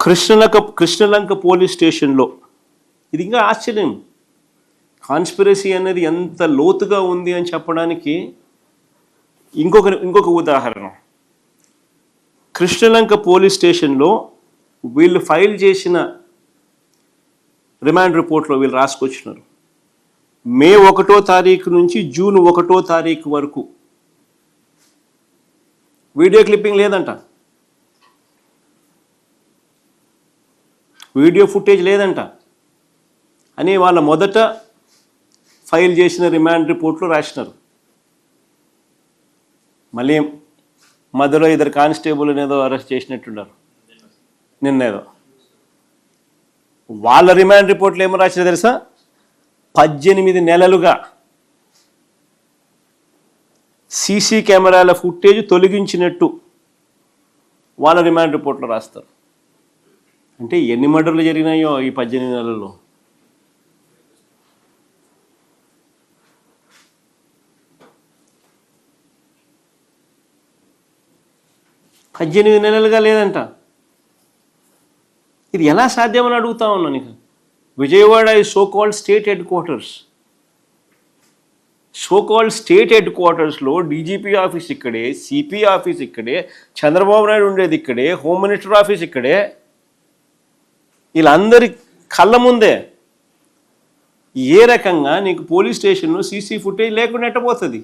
Krishnalanka police స్టేషన్లో ఇది ఇంకా ఆశ్చర్యం. కాన్స్పిరసీ అనేది ఎంత లోతుగా ఉంది అని చెప్పడానికి ఇంకొక ఉదాహరణ. కృష్ణలంక పోలీస్ స్టేషన్లో వీళ్ళు ఫైల్ చేసిన రిమాండ్ రిపోర్ట్లో వీళ్ళు రాసుకొచ్చినారు, మే 1వ తారీఖు నుంచి జూన్ 1వ తారీఖు వరకు వీడియో క్లిప్పింగ్ లేదంట, వీడియో ఫుటేజ్ లేదంట అని వాళ్ళ మొదట ఫైల్ చేసిన రిమాండ్ రిపోర్ట్లో రాసినారు. మళ్ళీ మధ్యలో 2 కానిస్టేబుల్ ఏదో అరెస్ట్ చేసినట్టున్నారు నిన్నేదో. వాళ్ళ రిమాండ్ రిపోర్ట్లో ఏమో రాసినా తెలుసా, 18 నెలలుగా సీసీ కెమెరాల ఫుటేజ్ తొలగించినట్టు వాళ్ళ రిమాండ్ రిపోర్ట్లో రాస్తారు. అంటే ఎన్ని మర్డర్లు జరిగినాయో ఈ 18 నెలల్లో. పద్దెనిమిది నెలలుగా లేదంట. ఇది ఎలా సాధ్యమని అడుగుతా ఉన్నా నీకు. విజయవాడ ఈ so called state head quarters. So called state head క్వార్టర్స్లో డీజీపీ ఆఫీస్ ఇక్కడే, సిపి ఆఫీస్ ఇక్కడే, చంద్రబాబు నాయుడు ఉండేది ఇక్కడే, హోమ్ మినిస్టర్ ఆఫీస్ ఇక్కడే. వీళ్ళందరి కళ్ళ ముందే ఏ రకంగా నీకు పోలీస్ స్టేషన్లో సీసీ ఫుటేజ్ లేకుండా ఎట్టబోతుంది?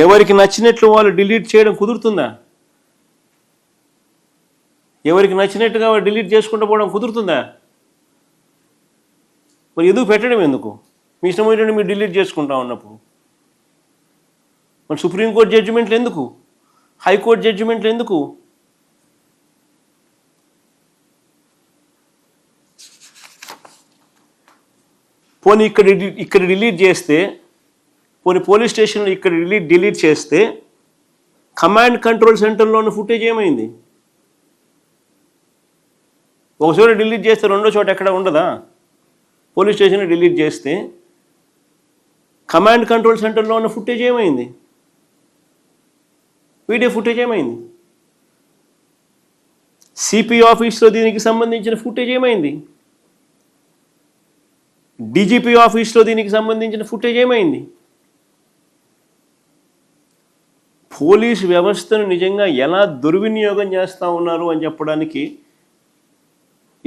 ఎవరికి నచ్చినట్లు వాళ్ళు డిలీట్ చేయడం కుదురుతుందా? ఎవరికి నచ్చినట్టుగా వాళ్ళు డిలీట్ చేసుకుంటూ పోవడం కుదురుతుందా? మరి ఎందుకు పెట్టడం? ఎందుకు మీ ఇష్టం వచ్చినట్టు మీరు డిలీట్ చేసుకుంటా ఉన్నప్పుడు? మరి సుప్రీంకోర్టు జడ్జిమెంట్లు ఎందుకు? హైకోర్టు జడ్జిమెంట్లు ఎందుకు? పోనీ ఇక్కడ డిలీట్ చేస్తే, పోనీ పోలీస్ స్టేషన్లో ఇక్కడ డిలీట్ చేస్తే కమాండ్ కంట్రోల్ సెంటర్లో ఉన్న ఫుటేజ్ ఏమైంది? ఒక చోట డిలీట్ చేస్తే రెండో చోట ఎక్కడ ఉండదా? పోలీస్ స్టేషన్లో డిలీట్ చేస్తే కమాండ్ కంట్రోల్ సెంటర్లో ఉన్న ఫుటేజ్ ఏమైంది? వీడియో ఫుటేజ్ ఏమైంది? సిపి ఆఫీస్లో దీనికి సంబంధించిన ఫుటేజ్ ఏమైంది? డీజీపీ ఆఫీస్లో దీనికి సంబంధించిన ఫుటేజ్ ఏమైంది? పోలీసు వ్యవస్థను నిజంగా ఎలా దుర్వినియోగం చేస్తూ ఉన్నారు అని చెప్పడానికి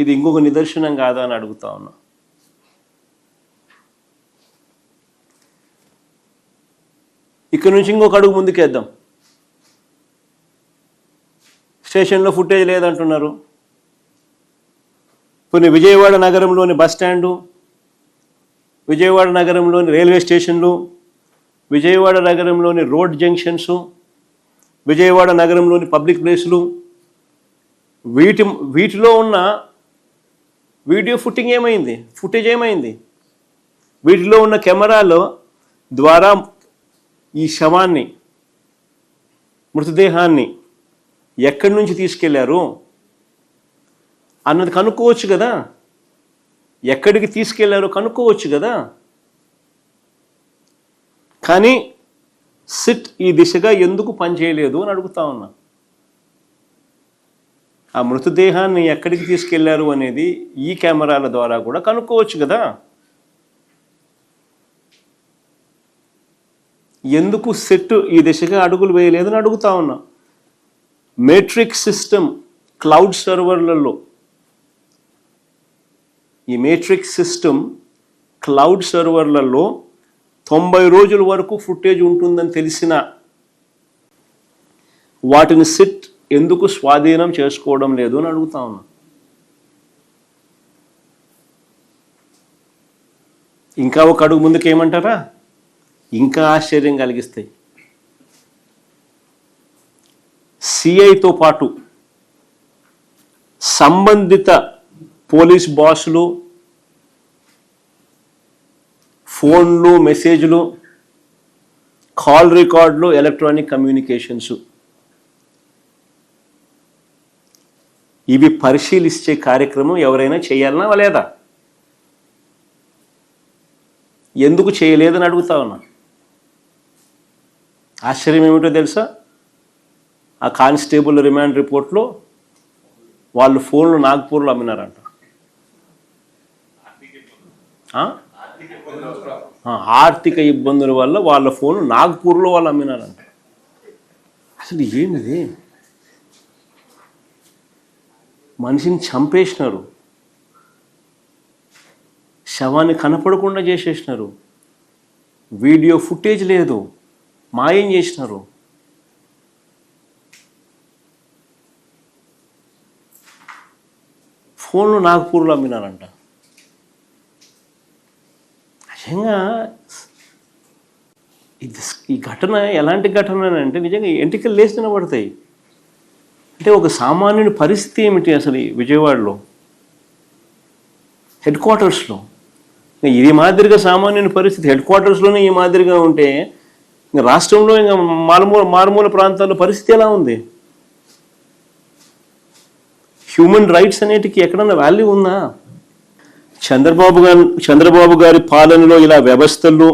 ఇది ఇంకొక నిదర్శనం కాదా అని అడుగుతా ఉన్నా. ఇక్కడ నుంచి ఇంకొక అడుగు ముందుకేద్దాం. స్టేషన్లో ఫుటేజ్ లేదంటున్నారు. కొన్ని విజయవాడ నగరంలోని బస్ స్టాండు, విజయవాడ నగరంలోని రైల్వే స్టేషన్లు, విజయవాడ నగరంలోని రోడ్ జంక్షన్స్, విజయవాడ నగరంలోని పబ్లిక్ ప్లేసులు, వీటిలో ఉన్న వీడియో ఫుటేజ్ ఏమైంది? వీటిలో ఉన్న కెమెరాల ద్వారా ఈ శవాన్ని, మృతదేహాన్ని ఎక్కడి నుంచి తీసుకెళ్లారు అన్నది కనుక్కోవచ్చు కదా. ఎక్కడికి తీసుకెళ్లారో కనుక్కోవచ్చు కదా. కానీ సిట్ ఈ దిశగా ఎందుకు పనిచేయలేదు అని అడుగుతా ఉన్నా. ఆ మృతదేహాన్ని ఎక్కడికి తీసుకెళ్లారు అనేది ఈ కెమెరాల ద్వారా కూడా కనుక్కోవచ్చు కదా. ఎందుకు సిట్ ఈ దిశగా అడుగులు వేయలేదని అడుగుతా ఉన్నా. మేట్రిక్స్ సిస్టమ్ క్లౌడ్ సర్వర్లలో, ఈ మేట్రిక్స్ సిస్టమ్ క్లౌడ్ సర్వర్లలో 90 రోజుల వరకు ఫుటేజ్ ఉంటుందని తెలిసిన వాటిని సిట్ ఎందుకు స్వాధీనం చేసుకోవడం లేదు అని అడుగుతా ఉన్నా. ఇంకా ఒక అడుగు ముందుకు ఏమంటారా? ఇంకా ఆశ్చర్యం కలిగిస్తాయి. సిఐతో పాటు సంబంధిత పోలీస్ బాసులు ఫోన్లు, మెసేజ్లు, కాల్ రికార్డులు, ఎలక్ట్రానిక్ కమ్యూనికేషన్స్ ఇవి పరిశీలించే కార్యక్రమం ఎవరైనా చేయాలనా లేదా? ఎందుకు చేయలేదని అడుగుతా ఉన్నా. ఆశ్చర్యం ఏమిటో తెలుసా, ఆ కానిస్టేబుల్ రిమాండ్ రిపోర్ట్లో వాళ్ళు ఫోన్లు నాగ్పూర్లో అమ్మినారంట. ఆర్థిక ఇబ్బందుల వల్ల వాళ్ళ ఫోన్లు నాగ్పూర్లో వాళ్ళు అమ్మినారంట. అసలు ఏంటిది? మనిషిని చంపేసినారు, శవాన్ని కనపడకుండా చేసేసినారు, వీడియో ఫుటేజ్ లేదు, మాయం చేసినారు. ఫోన్లు నాగ్పూర్లో అమ్మినారంట. నిజంగా ఈ ఘటన ఎలాంటి ఘటన అంటే నిజంగా ఎంటికలు లేచిన పడతాయి. అంటే ఒక సామాన్యుని పరిస్థితి ఏమిటి అసలు ఈ విజయవాడలో హెడ్ క్వార్టర్స్లో? ఇది మాదిరిగా సామాన్యుని పరిస్థితి హెడ్ క్వార్టర్స్లోనే ఈ మాదిరిగా ఉంటే ఇంకా రాష్ట్రంలో ఇంకా మారుమూల ప్రాంతాల్లో పరిస్థితి ఎలా ఉంది? హ్యూమన్ రైట్స్ అనేటికి ఎక్కడన్నా వాల్యూ ఉందా? చంద్రబాబు గారి పాలనలో ఇలా వ్యవస్థలు,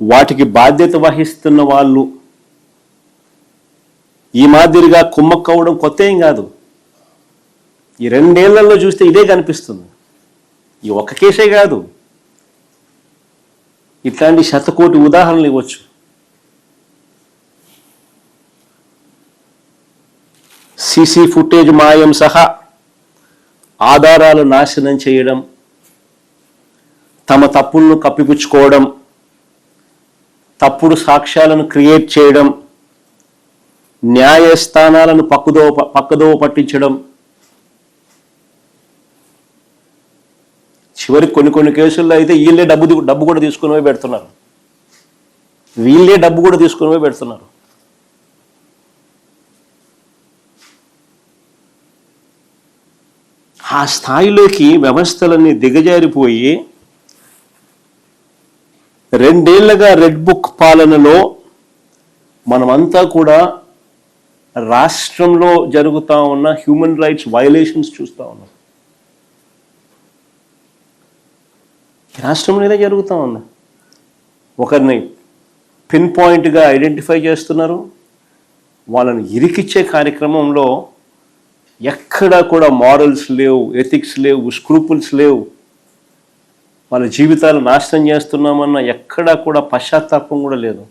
వాటికి బాధ్యత వహిస్తున్న వాళ్ళు ఈ మాదిరిగా కుమ్మక్కవడం కొత్త ఏం కాదు. ఈ 2 ఏళ్లలో చూస్తే ఇదే కనిపిస్తుంది. ఈ ఒక్క కేసే కాదు, ఇట్లాంటి శతకోటి ఉదాహరణలు ఇవ్వచ్చు. సీసీ ఫుటేజ్ మాయం సహా ఆధారాలు నాశనం చేయడం, తమ తప్పులను కప్పిపుచ్చుకోవడం, తప్పుడు సాక్ష్యాలను క్రియేట్ చేయడం, న్యాయస్థానాలను పక్కదోవ పట్టించడం, చివరికి కొన్ని కేసుల్లో అయితే వీళ్ళే డబ్బు కూడా తీసుకుని పోయి పెడుతున్నారు. ఆ స్థాయిలోకి వ్యవస్థలన్నీ దిగజారిపోయి 2 ఏళ్లుగా రెడ్ బుక్ పాలనలో మనమంతా కూడా రాష్ట్రంలో జరుగుతూ ఉన్న హ్యూమన్ రైట్స్ వయలేషన్స్ చూస్తూ ఉన్నాం. రాష్ట్రంలో ఇదే జరుగుతూ ఉంది. ఒకరిని పిన్ పాయింట్గా ఐడెంటిఫై చేస్తున్నారు, వాళ్ళని ఇరికిచ్చే కార్యక్రమంలో ఎక్కడా కూడా మారల్స్ లేవు, ఎథిక్స్ లేవు, స్క్రూపుల్స్ లేవు. వాళ్ళ జీవితాలు నాశనం చేస్తున్నామన్న ఎక్కడా కూడా పశ్చాత్తాపం కూడా లేదు.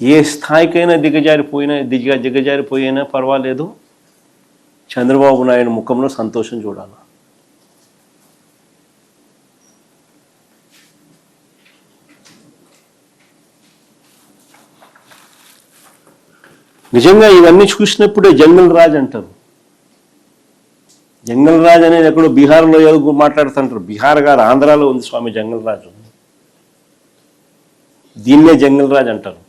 ఏ స్థాయికైనా దిగజారిపోయినా పర్వాలేదు, చంద్రబాబు నాయుడు ముఖంలో సంతోషం చూడాలి. నిజంగా ఇవన్నీ చూసినప్పుడే జంగల్ రాజ్ అంటారు. జంగల్ రాజ్ అనేది ఎక్కడో బీహార్లో ఏదో మాట్లాడుతుంటారు. బీహార్ గారు ఆంధ్రాలో ఉంది స్వామి జంగల్ రాజు. దీన్నే జంగల్ రాజ్ అంటారు.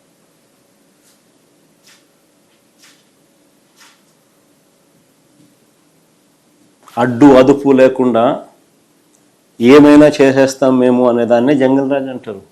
అడ్డు అదుపు లేకుండా ఏమైనా చేసేస్తాం మేము అనేదాన్నే జంగల్ రాజ్ అంటారు.